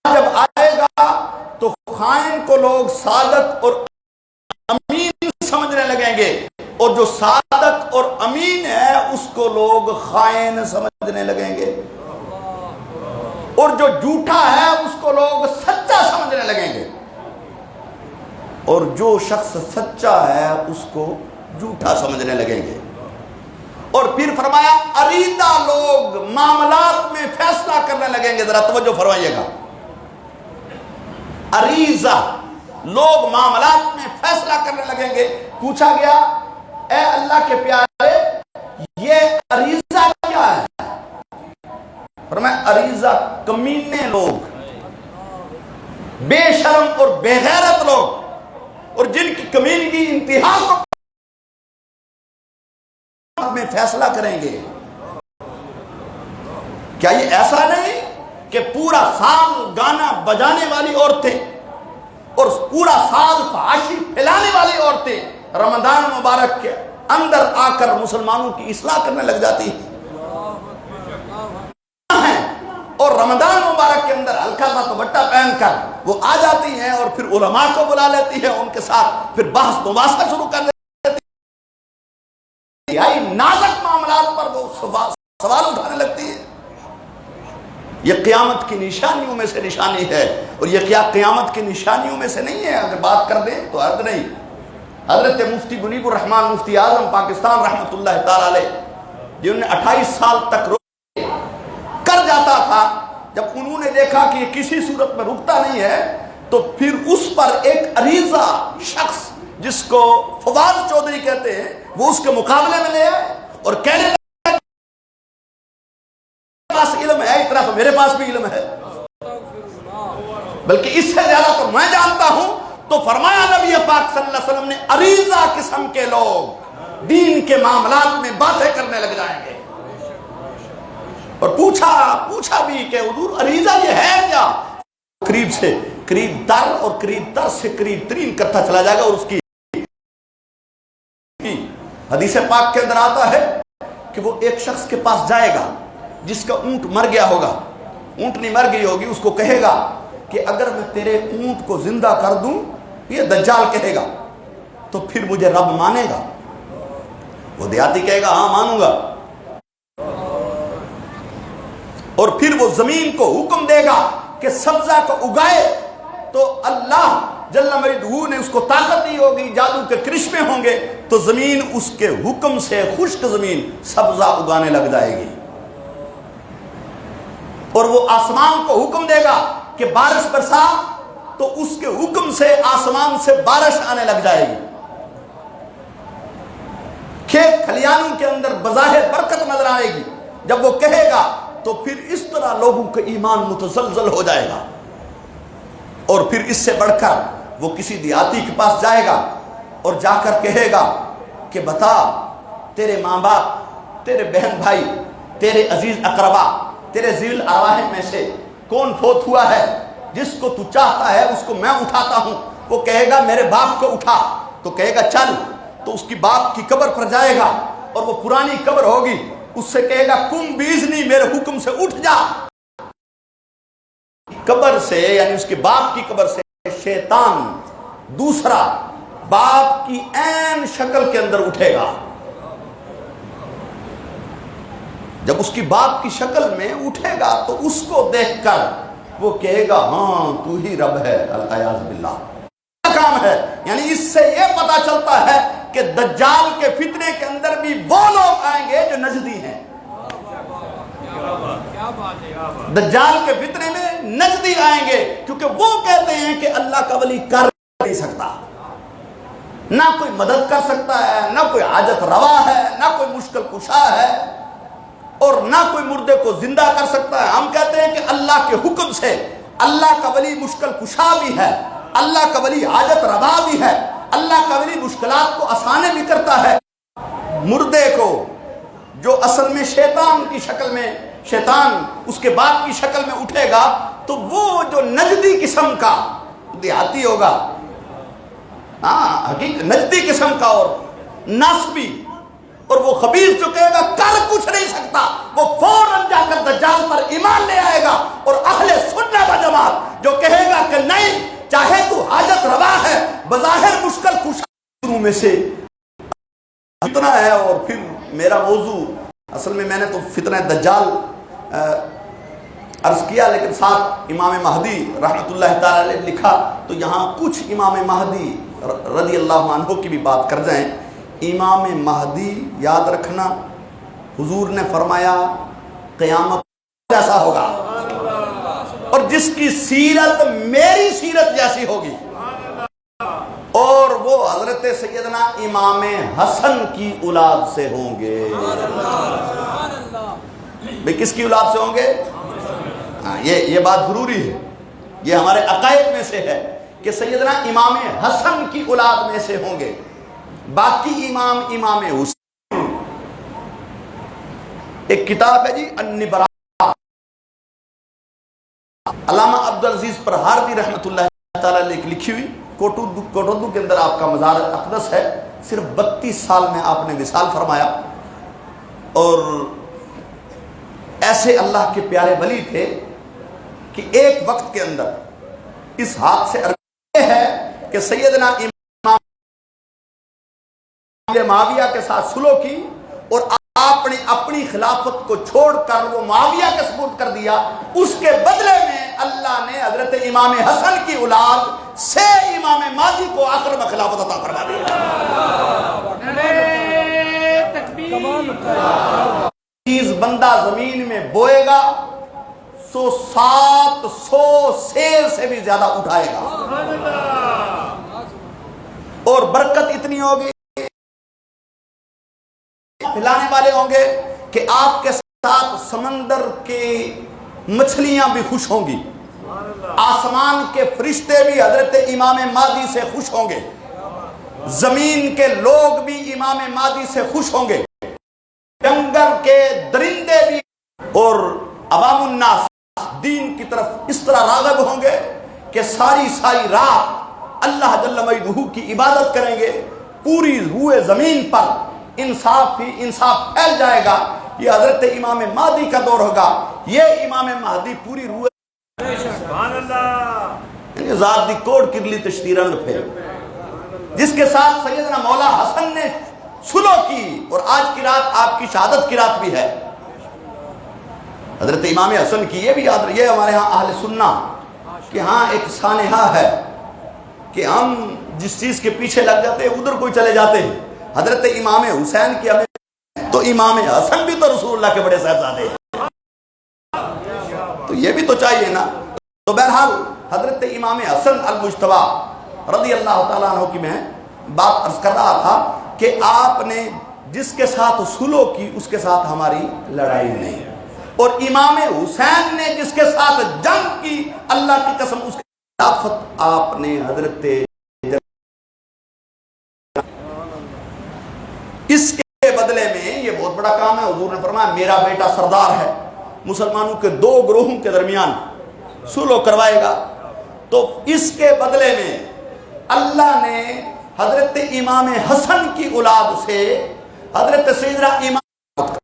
جب آئے گا تو خائن کو لوگ صادق اور امین سمجھنے لگیں گے، اور جو صادق اور امین ہے اس کو لوگ خائن سمجھنے لگیں گے، اور جو جھوٹا ہے اس کو لوگ سچا سمجھنے لگیں گے، اور جو شخص سچا ہے اس کو جھوٹا سمجھنے لگیں گے۔ اور پھر فرمایا عریضہ لوگ معاملات میں فیصلہ کرنے لگیں گے۔ ذرا توجہ فرمائیے گا، عریضہ لوگ معاملات میں فیصلہ کرنے لگیں گے۔ پوچھا گیا اے اللہ کے پیارے یہ عریضہ کیا ہے؟ فرمایا عریضہ کمینے لوگ، بے شرم اور بے غیرت لوگ، اور جن کی کمینگی انتہا کو میں فیصلہ کریں گے۔ کیا یہ ایسا نہیں کہ پورا سال گانا بجانے والی عورتیں اور پورا سال فحاشی پھیلانے والی عورتیں رمضان مبارک کے اندر آ کر مسلمانوں کی اصلاح کرنے لگ جاتی ہیں، اور رمضان مبارک کے اندر ہلکا سا دوپٹہ پہن کر وہ آ جاتی ہیں اور پھر علماء کو بلا لیتی ہیں، ان کے ساتھ پھر بحث مباحثہ شروع کر دیتی ہیں، نازک معاملات پر وہ سوال اٹھانے لگتی ہے۔ یہ قیامت کی نشانیوں میں سے نشانی ہے، اور یہ کیا قیامت کی نشانیوں میں سے نہیں ہے؟ اگر بات کر دیں تو حد نہیں۔ حضرت مفتی منیب الرحمان مفتی اعظم پاکستان رحمۃ اللہ تعالی علیہ، جنہوں نے 28 سال تک کر جاتا تھا، جب انہوں نے دیکھا کہ یہ کسی صورت میں رکتا نہیں ہے تو پھر اس پر ایک عریضہ شخص جس کو فواد چودھری کہتے ہیں وہ اس کے مقابلے میں لے آئے اور کہنے لگا پاس علم ہے اتنا تو میرے پاس بھی علم ہے، بلکہ اس سے زیادہ تو میں جانتا ہوں۔ تو فرمایا نبی پاک صلی اللہ علیہ وسلم نے عریضہ قسم کے لوگ دین کے معاملات میں باتیں کرنے لگ جائیں گے۔ اور پوچھا بھی کہ حضور عریضہ یہ ہے کیا؟ قریب سے قریب تر اور قریب تر سے قریب ترین کرتا چلا جائے گا، اور اس کی حدیث پاک کے اندر آتا ہے کہ وہ ایک شخص کے پاس جائے گا جس کا اونٹ مر گیا ہوگا، اونٹنی مر گئی ہوگی، اس کو کہے گا کہ اگر میں تیرے اونٹ کو زندہ کر دوں، یہ دجال کہے گا، تو پھر مجھے رب مانے گا؟ وہ دیہاتی کہے گا ہاں مانوں گا، اور پھر وہ زمین کو حکم دے گا کہ سبزہ کو اگائے، تو اللہ جل مجدہ نے اس کو طاقت دی ہوگی، جادو کے کرشمے ہوں گے، تو زمین اس کے حکم سے خشک زمین سبزہ اگانے لگ جائے گی، اور وہ آسمان کو حکم دے گا کہ بارش برسا، تو اس کے حکم سے آسمان سے بارش آنے لگ جائے گی، کھیت کھلیانوں کے اندر بظاہر برکت نظر آئے گی۔ جب وہ کہے گا تو پھر اس طرح لوگوں کا ایمان متزلزل ہو جائے گا، اور پھر اس سے بڑھ کر وہ کسی دیہاتی کے پاس جائے گا اور جا کر کہے گا کہ بتا تیرے ماں باپ، تیرے بہن بھائی، تیرے عزیز اقربا، تیرے ذیل ارواح میں سے کون فوت ہوا ہے، جس کو تو چاہتا ہے اس کو میں اٹھاتا ہوں۔ وہ کہے گا میرے باپ کو اٹھا، تو کہے گا چل، تو اس کی باپ کی قبر پر جائے گا، اور وہ پرانی قبر ہوگی، اس سے کہے گا کم بیزنی، میرے حکم سے اٹھ جا۔ قبر سے یعنی اس کے باپ کی قبر سے شیطان دوسرا باپ کی عین شکل کے اندر اٹھے گا۔ جب اس کی باپ کی شکل میں اٹھے گا تو اس کو دیکھ کر وہ کہے گا ہاں تو ہی رب ہے، الیاذ باللہ۔ کام ہے، یعنی اس سے یہ پتا چلتا ہے کہ دجال کے فتنے کے اندر بھی وہ لوگ آئیں گے جو نجدی ہیں۔ دجال کے فتنے میں نجدی آئیں گے، کیونکہ وہ کہتے ہیں کہ اللہ کا ولی کر نہیں سکتا، نہ کوئی مدد کر سکتا ہے، نہ کوئی حاجت روا ہے، نہ کوئی مشکل کشا ہے، اور نہ کوئی مردے کو زندہ کر سکتا ہے۔ ہم کہتے ہیں کہ اللہ کے حکم سے اللہ کا ولی مشکل کشا بھی ہے، اللہ کا ولی حاجت روا بھی ہے، اللہ کا ولی مشکلات کو آسانے بھی کرتا ہے۔ مردے کو جو اصل میں شیطان کی شکل میں، شیطان اس کے باپ کی شکل میں اٹھے گا، تو وہ جو نجدی قسم کا دیہاتی ہوگا، حقیقت نجدی قسم کا اور ناسبی اور وہ خبیث جو کہے گا کر کچھ نہیں سکتا، وہ فوراً جا کر دجال پر ایمان لے آئے گا، اور اہل سنت و جماعت بظاہر مشکل کشا میں سے فتنہ ہے. اور پھر میرا موضوع اصل میں نے تو فتنہ دجال عرض کیا، لیکن ساتھ امام مہدی رحمۃ اللہ تعالی علیہ لکھا، تو یہاں کچھ امام مہدی رضی اللہ عنہ کی بھی بات کر جائیں. امام مہدی یاد رکھنا، حضور نے فرمایا قیامت جیسا ہوگا، اور جس کی سیرت میری سیرت جیسی ہوگی، اور وہ حضرت سیدنا امام حسن کی اولاد سے ہوں گے. بھئی کس کی اولاد سے ہوں گے؟ یہ بات ضروری ہے، یہ ہمارے عقائد میں سے ہے کہ سیدنا امام حسن کی اولاد میں سے ہوں گے. باقی امام حسین، ایک کتاب ہے جی النبرا، علامہ عبدالعزیز پرہاردی رحمۃ اللہ تعالی علیہ لکھی ہوئی، کوٹردو کے اندر آپ کا مزار اقدس ہے. صرف 32 سال میں آپ نے وصال فرمایا، اور ایسے اللہ کے پیارے ولی تھے کہ ایک وقت کے اندر اس ہاتھ سے ہے کہ سیدنا امام معاویہ کے ساتھ سلو کی، اور آپ نے اپنی خلافت کو چھوڑ کر وہ معاویہ کے سپرد کر دیا. اس کے بدلے میں اللہ نے حضرت امام حسن کی اولاد سے امام مہدی کو آخر میں خلافت عطا فرما دی. چیز بندہ زمین میں بوئے گا سو 700 سیر سے بھی زیادہ اٹھائے گا، اور برکت اتنی ہوگی، پھیلانے والے ہوں گے کہ آپ کے ساتھ سمندر کے مچھلیاں بھی خوش ہوں گی، آسمان کے فرشتے بھی حضرت امام مہدی سے خوش ہوں گے، زمین کے لوگ بھی امام مہدی سے خوش ہوں گے، جنگل کے درندے بھی، اور عوام الناس دین کی طرف اس طرح راغب ہوں گے کہ ساری رات اللہ جل مجدہ کی عبادت کریں گے. پوری روئے زمین پر انصاف ہی انصاف پھیل جائے گا. یہ حضرت امام مہدی کا دور ہوگا. یہ امام مہدی پوری روئے ذات دی کوڑ کرلی تشتیرن پھر، جس کے ساتھ سیدنا مولا حسن نے سلو کی، اور آج کی رات آپ کی شہادت کی رات بھی ہے. حضرت امام حسن کی یہ بھی یاد رہی ہے ہمارے ہاں اہل سنہ کہ ہاں ایک سانحہ ہے کہ ہم جس چیز کے پیچھے لگ جاتے ہیں ادھر کوئی چلے جاتے ہیں. حضرت امام حسین کی ہمیں تو امام حسن بھی تو رسول اللہ کے بڑے صاحبزادے ہیں، تو یہ بھی تو چاہیے نا. تو بہرحال حضرت امام حسن المجتبی رضی اللہ تعالیٰ عنہ کی میں بات عرض کر رہا تھا کہ آپ نے جس کے ساتھ سلو کی اس کے ساتھ ہماری لڑائی نہیں، اور امام حسین نے جس کے ساتھ جنگ کی اللہ کی قسم اس کی خلافت آپ نے حضرت اس کے بدلے میں یہ بہت بڑا کام ہے. حضور نے فرمایا میرا بیٹا سردار ہے، مسلمانوں کے 2 گروہوں کے درمیان سلو کروائے گا. تو اس کے بدلے میں اللہ نے حضرت امام حسن کی اولاد سے حضرت سیدنا امام